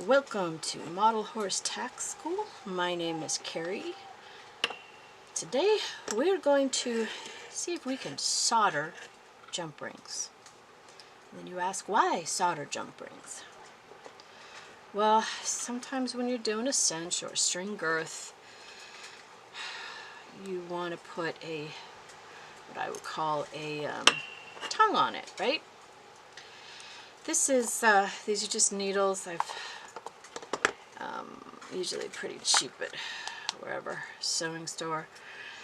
Welcome to Model Horse Tack School. My name is Carrie. Today we're going to see if we can solder jump rings. And then you ask, why solder jump rings? Well, sometimes when you're doing a cinch or a string girth, you want to put what I would call a tongue on it, right? These are just needles. I've usually pretty cheap at wherever sewing store.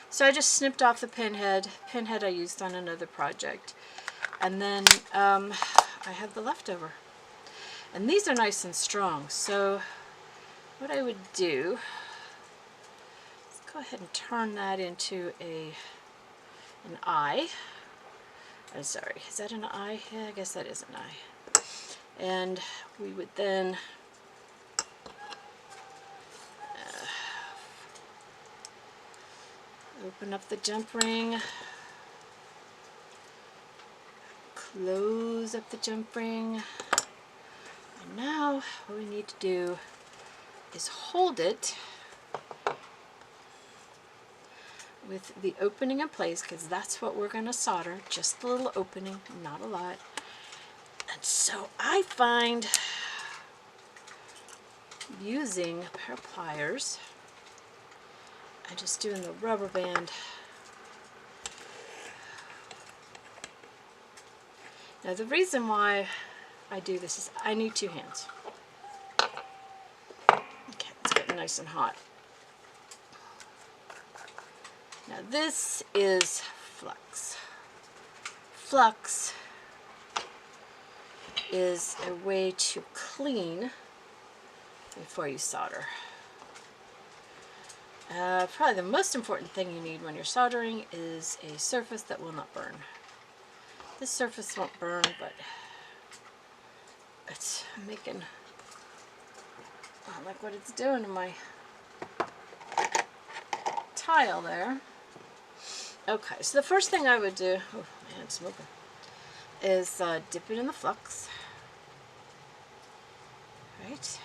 So I just snipped off the pinhead. Pinhead I used on another project, and then I have the leftover. And these are nice and strong. So what I would do, let's go ahead and turn that into an eye. I'm sorry, is that an eye? Yeah, I guess that is an eye. And we would then open up the jump ring, close up the jump ring, and now what we need to do is hold it with the opening in place, because that's what we're going to solder, just a little opening, not a lot. And so I find using a pair of pliers and just doing the rubber band. Now the reason why I do this is I need two hands. Okay, it's getting nice and hot. Now this is flux. Flux is a way to clean before you solder. Probably the most important thing you need when you're soldering is a surface that will not burn. This surface won't burn, but it's making, I don't like what it's doing to my tile there. Okay, so the first thing I would do, oh man, it's smoking, is dip it in the flux. Right,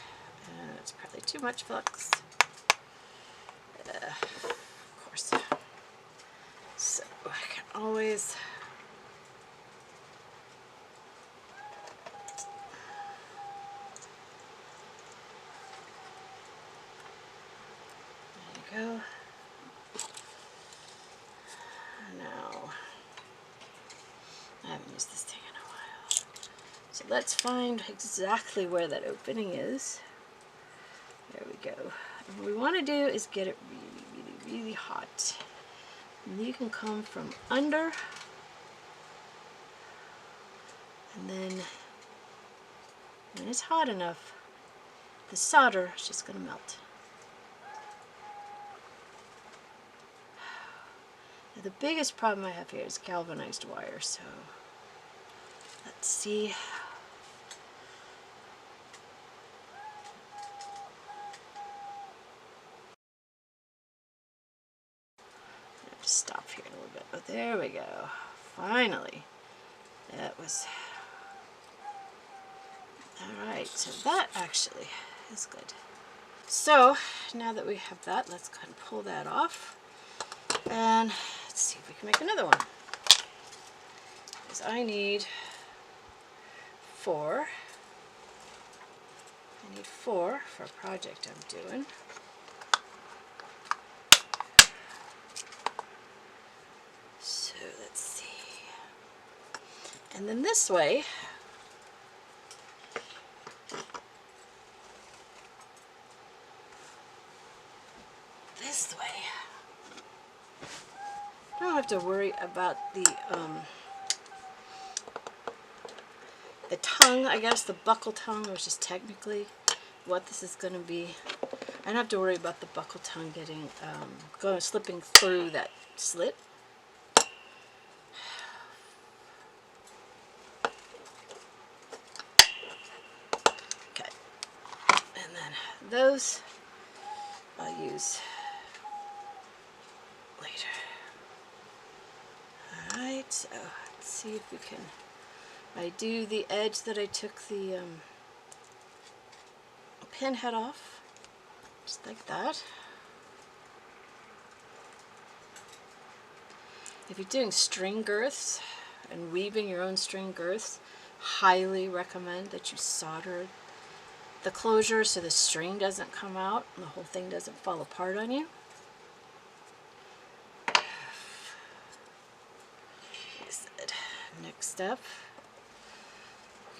and it's probably too much flux. Of course. So I can always there you go. Now I haven't used this thing in a while. So let's find exactly where that opening is. There we go. And what we want to do is get it really hot. And you can come from under, and then when it's hot enough, the solder is just going to melt. Now, the biggest problem I have here is galvanized wire, so let's see. Stop here a little bit, but there we go. Finally, that was all right. So that actually is good. So now that we have that, let's go ahead and pull that off, and let's see if we can make another one. Because I need four. I need four for a project I'm doing. Let's see. And then this way, I don't have to worry about the tongue, I guess, the buckle tongue, which is technically what this is going to be. I don't have to worry about the buckle tongue getting, slipping through that slit. Those I'll use later. Alright, so let's see if we can, I do the edge that I took the pin head off, just like that. If you're doing string girths and weaving your own string girths, highly recommend that you solder the closure so the string doesn't come out and the whole thing doesn't fall apart on you. Next step,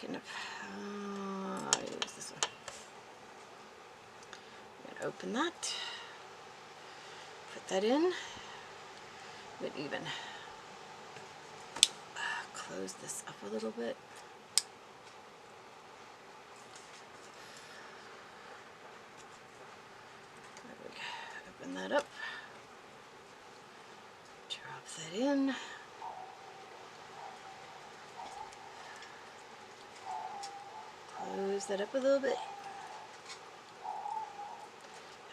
use this one. I'm gonna open that, put that in, but even close this up a little bit. There we go. Open that up, drop that in. Close that up a little bit.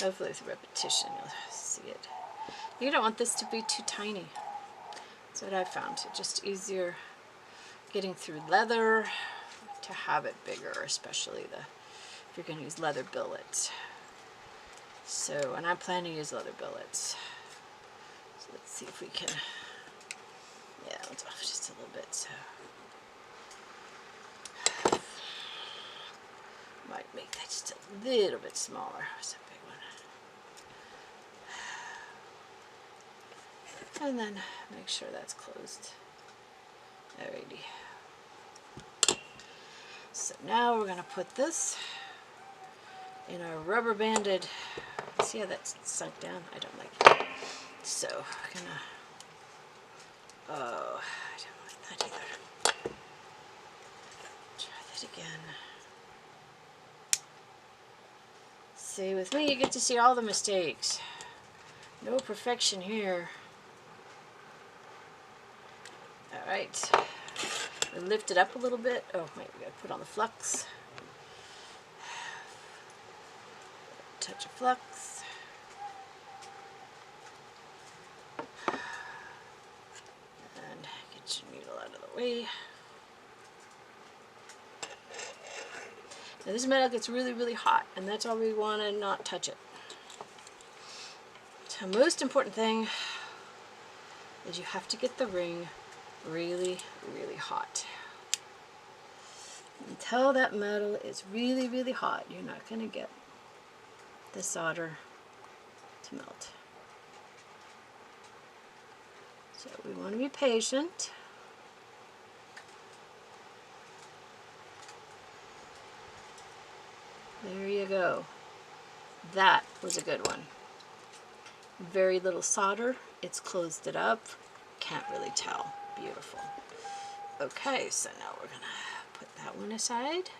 Hopefully with repetition you'll see it. You don't want this to be too tiny. That's what I found. It's just easier getting through leather to have it bigger, especially if you're going to use leather billets. So, and I plan to use leather billets. So let's see if we can, yeah, it's off just a little bit. So might make that just a little bit smaller. It's a big one. And then make sure that's closed. Alrighty. So now we're going to put this in our rubber banded. See how that's sunk down? I don't like that. So we're gonna, oh, I don't like that either. Try that again. See, with me you get to see all the mistakes. No perfection here. Alright. We lift it up a little bit. Oh wait, we gotta put on the flux. Touch of flux. And get your needle out of the way. Now this metal gets really, really hot, and that's why we want to not touch it. So the most important thing is you have to get the ring really, really hot. Until that metal is really, really hot, you're not going to get the solder to melt. So we want to be patient. There you go. That was a good one. Very little solder. It's closed it up. Can't really tell. Beautiful. Okay, so now we're going to put that one aside.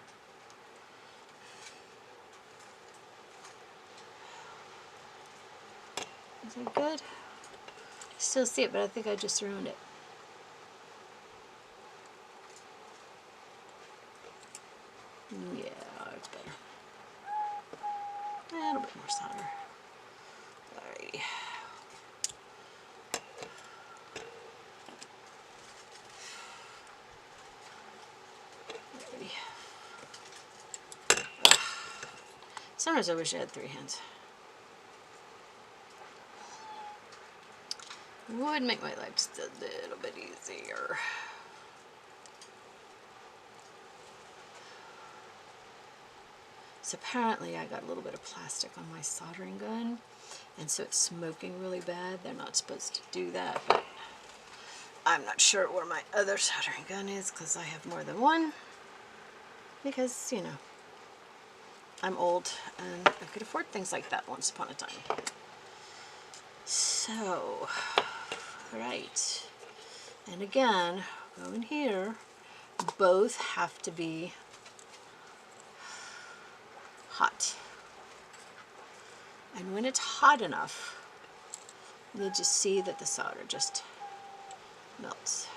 Is that good? Still see it, but I think I just ruined it. Yeah, it's better. A little bit more solder. Alrighty. Sometimes I wish I had 3 hands. Would make my life just a little bit easier. So apparently I got a little bit of plastic on my soldering gun, and so it's smoking really bad. They're not supposed to do that, but I'm not sure where my other soldering gun is because I have more than one. Because, you know, I'm old and I could afford things like that once upon a time. So, right. And again, go in here. Both have to be hot. And when it's hot enough, you'll just see that the solder just melts.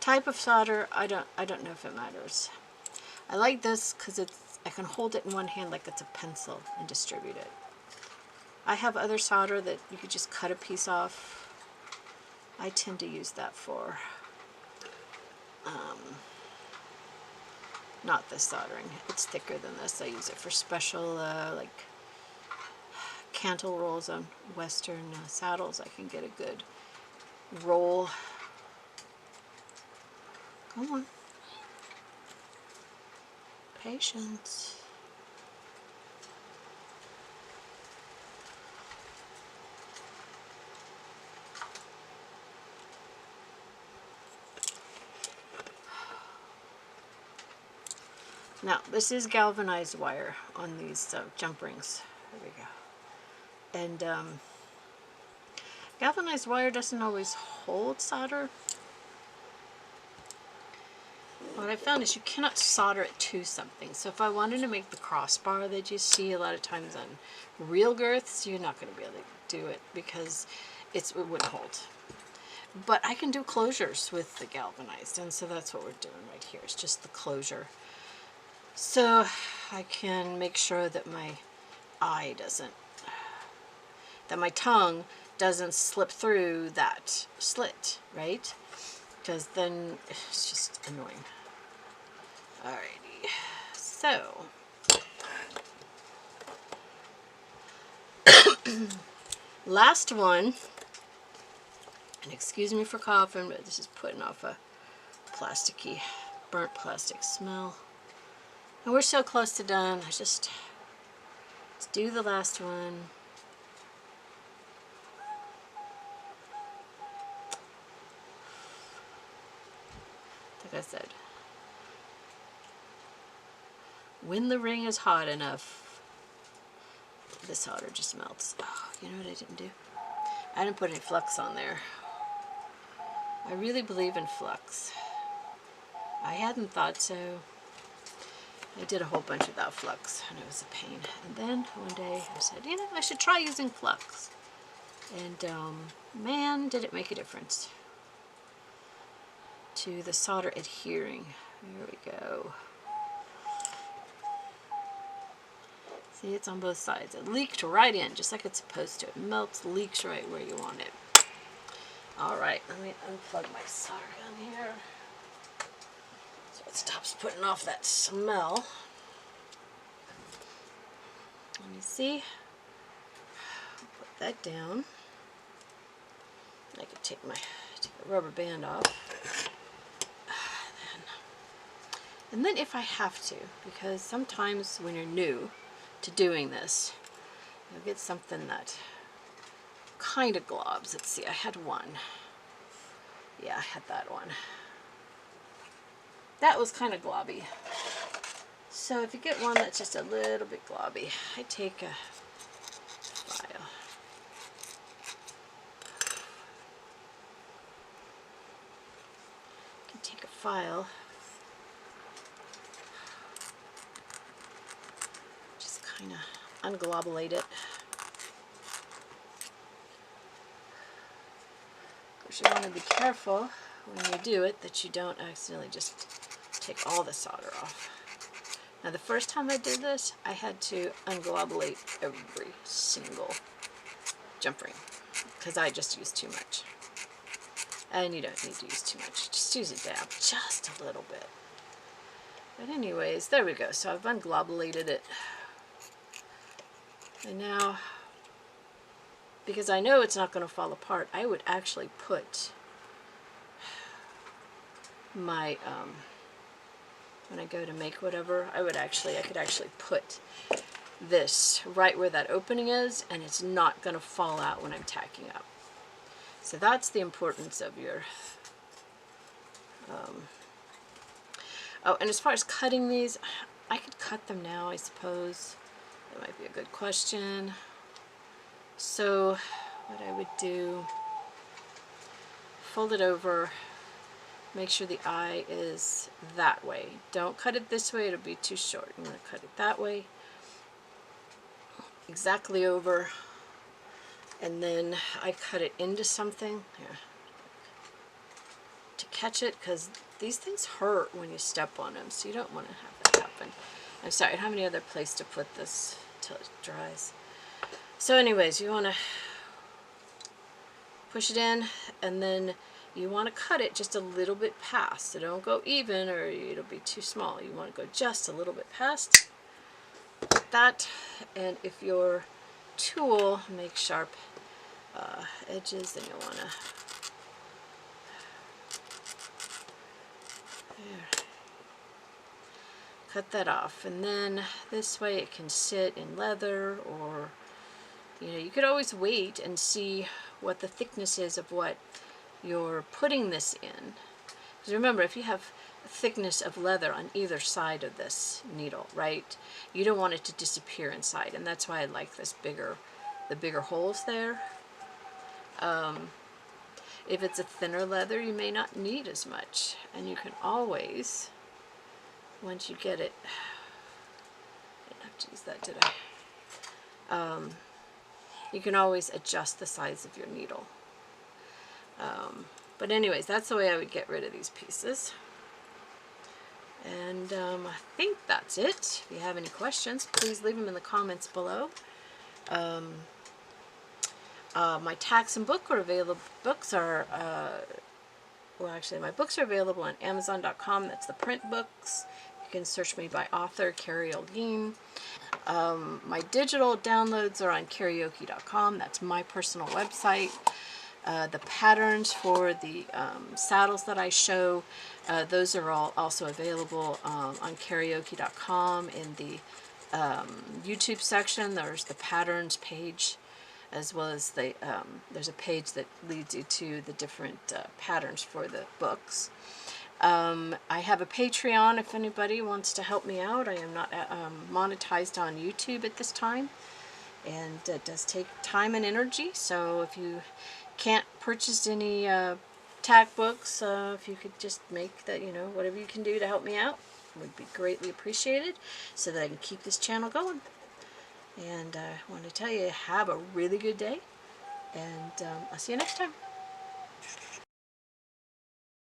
Type of solder, I don't know if it matters. I like this because I can hold it in one hand like it's a pencil and distribute it. I have other solder that you could just cut a piece off. I tend to use that for Not this soldering. It's thicker than this. I use it for special like cantle rolls on Western saddles. I can get a good roll. Come on. Patience. Now, this is galvanized wire on these jump rings. There we go. And galvanized wire doesn't always hold solder. What I found is you cannot solder it to something. So if I wanted to make the crossbar that you see a lot of times on real girths, you're not going to be able to do it because it wouldn't hold. But I can do closures with the galvanized, and so that's what we're doing right here. It's just the closure. So I can make sure that my my tongue doesn't slip through that slit, right? Because then it's just annoying. Alrighty, so last one, and excuse me for coughing, but this is putting off a plasticky, burnt plastic smell. And we're so close to done. Let's do the last one. Like I said, when the ring is hot enough, the solder just melts. Oh, you know what I didn't do? I didn't put any flux on there. I really believe in flux. I hadn't thought so. I did a whole bunch without flux, and it was a pain. And then one day I said, you know, I should try using flux. And man, did it make a difference to the solder adhering. There we go. See, it's on both sides. It leaked right in, just like it's supposed to. It melts, leaks right where you want it. All right, let me unplug my solder gun here, so it stops putting off that smell. Let me see. Put that down. I can take the rubber band off. And then if I have to, because sometimes when you're new to doing this, you'll get something that kind of globs. Let's see, I had one. Yeah, I had that one. That was kind of globby. So if you get one that's just a little bit globby, I take a file. You can take a file, just kind of unglobulate it. Of course, you want to be careful when you do it that you don't accidentally just take all the solder off. Now, the first time I did this, I had to unglobulate every single jump ring because I just used too much. And you don't need to use too much. Just use a dab, just a little bit. But anyways, there we go. So I've unglobulated it. And now, because I know it's not going to fall apart, I would actually put my, when I go to make whatever, I could actually put this right where that opening is, and it's not going to fall out when I'm tacking up. So that's the importance of your, oh, and as far as cutting these, I could cut them now, I suppose. That might be a good question. So what I would do, fold it over, make sure the eye is that way. Don't cut it this way, it'll be too short. I'm going to cut it that way, exactly over, and then I cut it into something here to catch it, because these things hurt when you step on them, so you don't want to have that happen. I'm sorry, I don't have any other place to put this till it dries. So anyways, you want to push it in, and then you want to cut it just a little bit past. So don't go even or it'll be too small. You want to go just a little bit past like that. And if your tool makes sharp edges, then you'll want to cut that off. And then this way it can sit in leather, or you could always wait and see what the thickness is of what you're putting this in. Because remember, if you have a thickness of leather on either side of this needle, right, you don't want it to disappear inside, and that's why I like this the bigger holes there. If it's a thinner leather, you may not need as much, and you can always, once you get it, I didn't have to use that, did I? You can always adjust the size of your needle. But anyways, that's the way I would get rid of these pieces. And I think that's it. If you have any questions, please leave them in the comments below. My tax and book are available. Well, actually, my books are available on Amazon.com. That's the print books. You can search me by author, Carrie Oldine. My digital downloads are on karaoke.com. That's my personal website. The patterns for the saddles that I show, those are all also available on karaoke.com. In the YouTube section, there's the patterns page, as well as there's a page that leads you to the different patterns for the books. I have a Patreon if anybody wants to help me out. I am not monetized on YouTube at this time, and it does take time and energy. So if you can't purchase any tag books, if you could just make that, whatever you can do to help me out would be greatly appreciated, so that I can keep this channel going. And I want to tell you, have a really good day, and I'll see you next time.